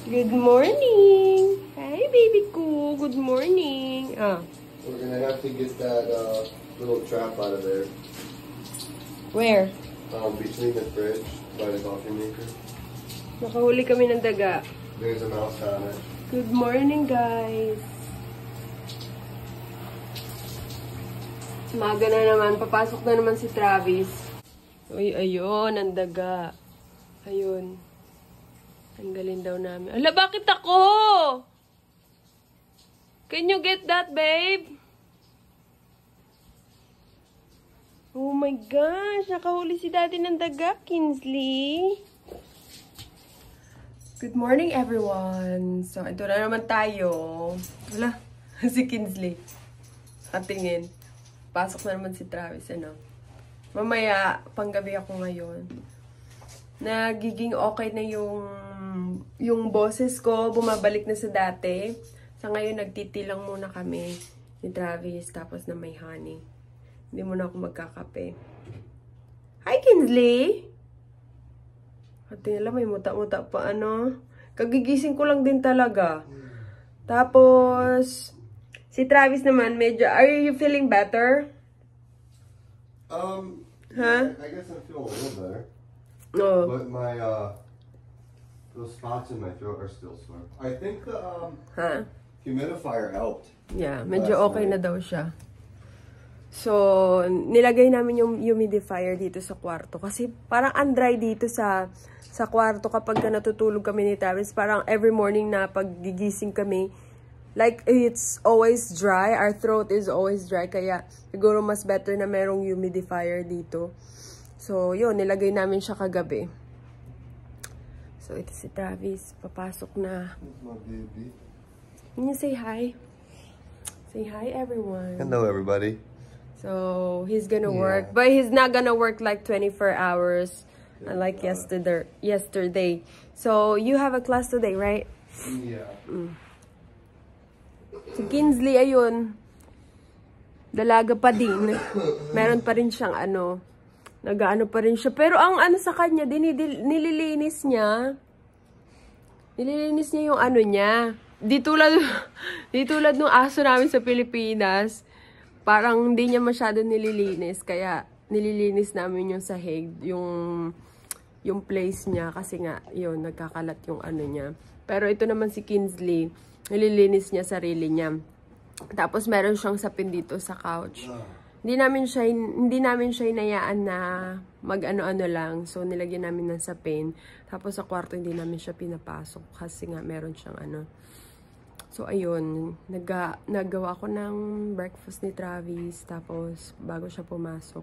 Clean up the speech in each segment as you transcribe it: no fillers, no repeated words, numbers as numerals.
Good morning. Hi, baby ko. Good morning. We're gonna have to get that little trap out of there. Where? Between the fridge by the coffee maker. Nakahuli kami ng daga. There's a mouse on it. Good morning, guys. Maga na naman. Papasok na naman si Travis. Uy, ayun. Ang daga. Ayun. Tanggalin daw namin. Ala, bakit ako? Can you get that, babe? Oh my gosh. Nakahuli si daddy ng daga, Kinsley. Good morning, everyone. So, ito na naman tayo. Wala, si Kinsley. Katingin. Pasok na naman si Travis, ano. Mamaya, panggabi ako ngayon. Nagiging okay na yung boses ko. Bumabalik na sa dati. Sa ngayon, nagtitilang muna kami ni Travis. Tapos na may honey. Hindi muna ako magkakape. Hi, Kinsley! At nila, may muta-muta pa, ano. Kagigising ko lang din talaga. Tapos, si Travis naman, medyo, are you feeling better? Yeah, I guess I feel a little better. No. But my, those spots in my throat are still sore. I think the, humidifier helped. Yeah, medyo okay na daw siya. So, nilagay namin yung humidifier dito sa kwarto. Kasi parang undry dito sa kwarto kapag natutulog kami ni Travis. Parang every morning na paggigising kami, like it's always dry. Our throat is always dry. Kaya siguro mas better na merong humidifier dito. So, yun, nilagay namin siya kagabi. So, ito si Travis. Papasok na. My baby. Can you say hi? Say hi, everyone. Hello, everybody. So, he's gonna work. But he's not gonna work like 24 hours. Like yesterday. So, you have a class today, right? Yeah. Si Kinsley, ayun. Dalaga pa din. Meron pa rin siyang ano. Nag-ano pa rin siya. Pero ang ano sa kanya, nililinis niya. Nililinis niya yung ano niya. Di tulad nung aso namin sa Pilipinas. Parang hindi niya masyado nililinis. Kaya nililinis namin yung sahig. Yung place niya. Kasi nga, yun, nagkakalat yung ano niya. Pero ito naman si Kinsley. Nililinis niya sarili niya. Tapos meron siyang sapin dito sa couch. Hindi namin siya hinayaan na mag-ano-ano lang. So, nilagyan namin ng sapin. Tapos sa kwarto, hindi namin siya pinapasok. Kasi nga, meron siyang ano. So, ayun. Naggawa ko ng breakfast ni Travis. Tapos, bago siya pumasok.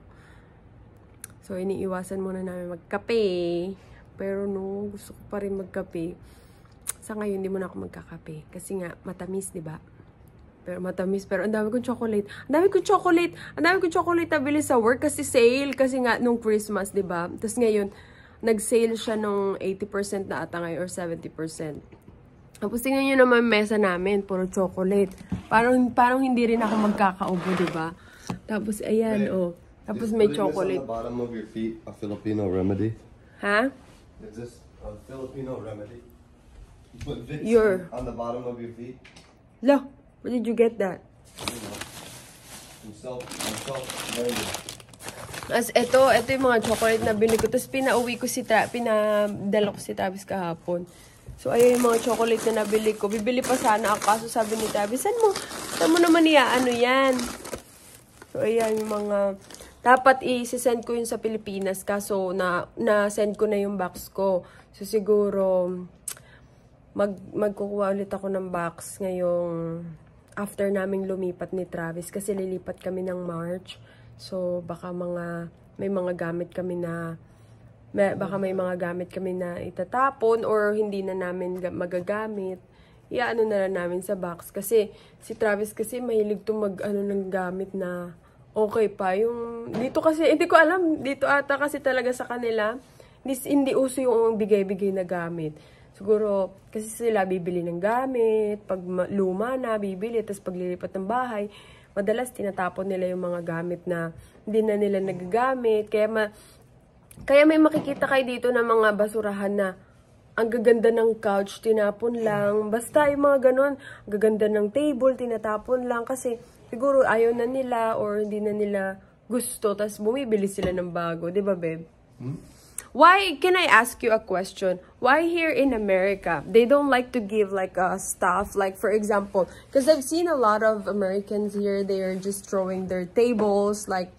So, iniiwasan muna namin magkape. Pero no, gusto ko pa rin magkape. Sa ngayon, hindi muna ako magkakape. Kasi nga, matamis, di ba? Pero matamis. Pero ang dami kong chocolate. Ang dami kong chocolate na bili sa work. Kasi sale. Kasi nga, nung Christmas, di ba? Tapos ngayon, nag-sale siya nung 80% na ata ngayon or 70%. Tapos tingnan nyo naman mesa namin. Puro chocolate. Parang hindi rin ako magkakaubo, di ba? Tapos, ayan, oh. Tapos may chocolate. Is on the bottom of your feet a Filipino remedy? Ha? Is this a Filipino remedy? Put Vicks on the bottom of your feet? Lo, where did you get that? I'm self-learning. As ito yung mga chocolate na bili ko. Tapos pinauwi ko pinadala ko si Travis kahapon. So, ayun yung mga chocolate na nabili ko. Bibili pa sana ako. Kaso sabi ni Travis, saan mo naman ano yan? So, ayan yung mga... Dapat i-send ko yun sa Pilipinas. Kaso, na-send ko na yung box ko. So, siguro, magkukuha ulit ako ng box ngayong after naming lumipat ni Travis. Kasi lilipat kami ng March. So, baka may mga gamit kami na itatapon or hindi na namin magagamit. Iaano na lang namin sa box. Kasi, si Travis kasi mahilig to ng gamit na okay pa. Yung, dito kasi, hindi ko alam, dito ata kasi talaga sa kanila, hindi uso yung bigay-bigay na gamit. Siguro, kasi sila bibili ng gamit, pag luma na, bibili, tapos paglilipat ng bahay, madalas tinatapon nila yung mga gamit na hindi na nila nagagamit. Kaya may makikita kayo dito na mga basurahan na ang gaganda ng couch, tinapon lang. Basta yung mga ganun, ang gaganda ng table, tinatapon lang. Kasi siguro ayaw na nila or hindi na nila gusto. Tapos bumibili sila ng bago. Diba, babe? Why, can I ask you a question? Why here in America, they don't like to give like stuff, like for example, because I've seen a lot of Americans here, they are just throwing their tables, like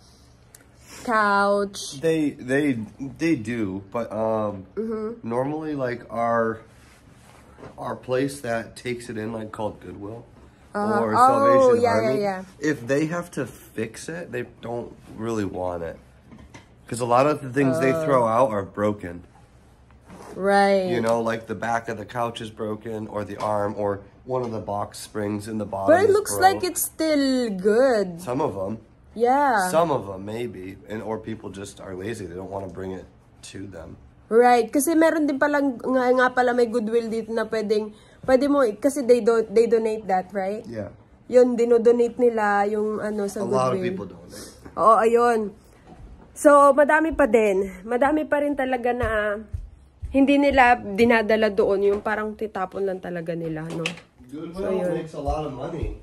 couch. They do, but normally like our place that takes it in, like called Goodwill or Salvation Army. If they have to fix it, they don't really want it because a lot of the things they throw out are broken. Right. You know, like the back of the couch is broken, or the arm, or one of the box springs in the bottom. But it looks like it's still good. Some of them. Yeah. Some of them, maybe. Or people just are lazy. They don't want to bring it to them. Right. Kasi meron din palang, nga pala may Goodwill dito na pwede mo, kasi they donate that, right? Yeah. Yun, dinodonate nila yung ano sa Goodwill. A lot of people donate. Oo, ayun. So, madami pa din. Madami pa rin talaga na hindi nila dinadala doon. Yung parang titapon lang talaga nila, no? Goodwill makes a lot of money.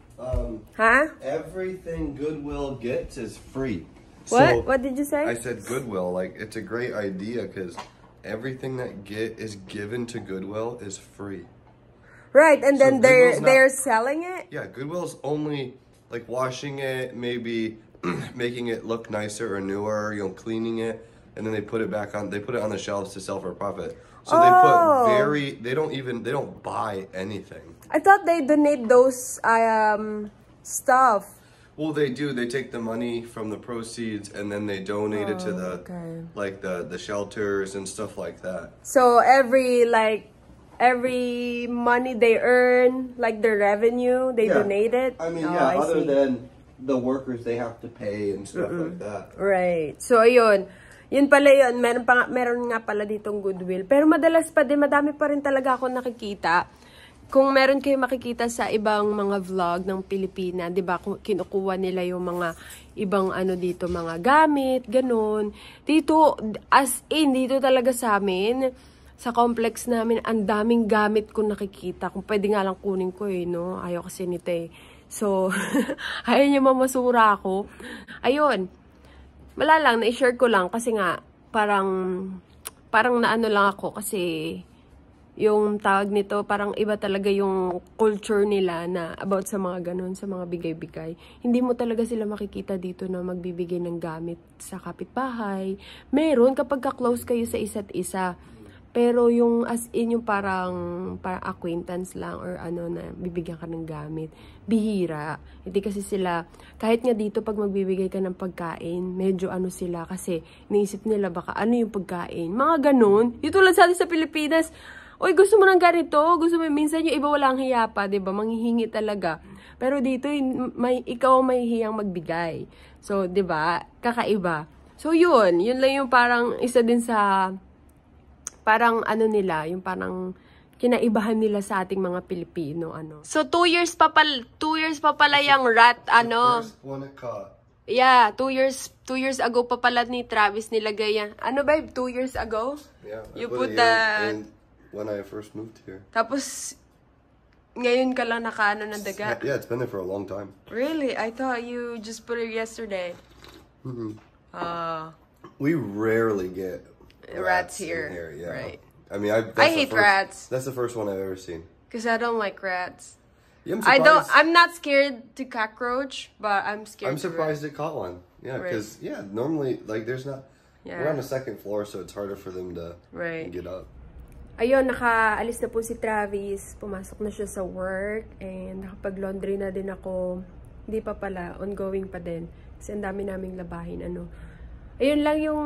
Everything Goodwill gets is free. What? What did you say? I said Goodwill. Like, it's a great idea because everything that is given to Goodwill is free. Right, and then they're selling it? Yeah, Goodwill's only like washing it, maybe making it look nicer or newer, you know, cleaning it, and then they put it back on. They put it on the shelves to sell for a profit. So they don't buy anything. I thought they donate those stuff. Well, they do. They take the money from the proceeds and then they donate it to the like the shelters and stuff like that. So every money they earn, like their revenue, they donate it. I mean, other than the workers they have to pay and stuff like that. Right. So ayun. Yun pala yun. Meron nga pala ditong Goodwill. Pero madalas pa din, madami pa rin talaga ako nakikita. Kung meron kayo makikita sa ibang mga vlog ng Pilipina, di ba, kinukuha nila yung mga ibang ano dito, mga gamit, ganun. Dito, as in, dito talaga sa amin, sa complex namin, ang daming gamit ko nakikita. Kung pwede nga lang kunin ko no? Ayaw kasi nito So, ayaw niya mamasura ako. Ayun. Wala lang, na-share ko lang kasi nga, parang naano lang ako kasi yung tawag nito, parang iba talaga yung culture nila na about sa mga ganun, sa mga bigay-bigay. Hindi mo talaga sila makikita dito na magbibigay ng gamit sa kapitbahay. Meron kapag ka-close kayo sa isa't isa. Pero yung as in yung parang acquaintance lang or ano na bibigyan ka ng gamit, bihira. Hindi kasi sila, kahit nga dito pag magbibigay ka ng pagkain, medyo ano sila kasi naisip nila baka ano yung pagkain. Mga ganun. Yung tulad sa atin sa Pilipinas, oy gusto mo ng ganito, gusto mo, minsan yung iba walang hiya pa, diba? Manghihingi talaga. Pero dito, ikaw may hiyang magbigay. So, diba? Kakaiba. So, yun lang yung parang isa din sa parang ano nila, yung parang kinaibahan nila sa ating mga Pilipino, ano. So, 2 years pa pala yung rat, ano. First one it caught. Yeah, 2 years ago pa pala ni Travis nilagay yan. Ano ba, 2 years ago? Yeah. You put the... When I first moved here. Tapos, ngayon ka lang nakaano ng daga? Yeah, it's been there for a long time. Really? I thought you just put it yesterday. We rarely get rats here. Yeah. Right. I mean, I hate rats. That's the first one I've ever seen. Because I don't like rats. Yeah, I'm not scared to cockroach, but I'm scared. I'm surprised it caught one. Yeah, because normally like there's not. We're on the second floor, so it's harder for them to get up. Ayun, nakaalis na po si Travis. Pumasok na siya sa work. And nakapag-laundry na din ako. Hindi pa pala. Ongoing pa din. Kasi ang dami naming labahin. Ayun lang yung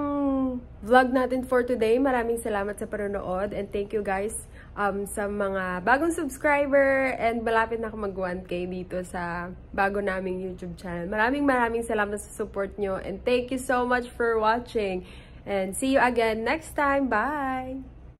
vlog natin for today. Maraming salamat sa panonood. And thank you guys sa mga bagong subscriber. And malapit na ako mag 1K dito sa bago naming YouTube channel. Maraming salamat sa support nyo. And thank you so much for watching. And see you again next time. Bye!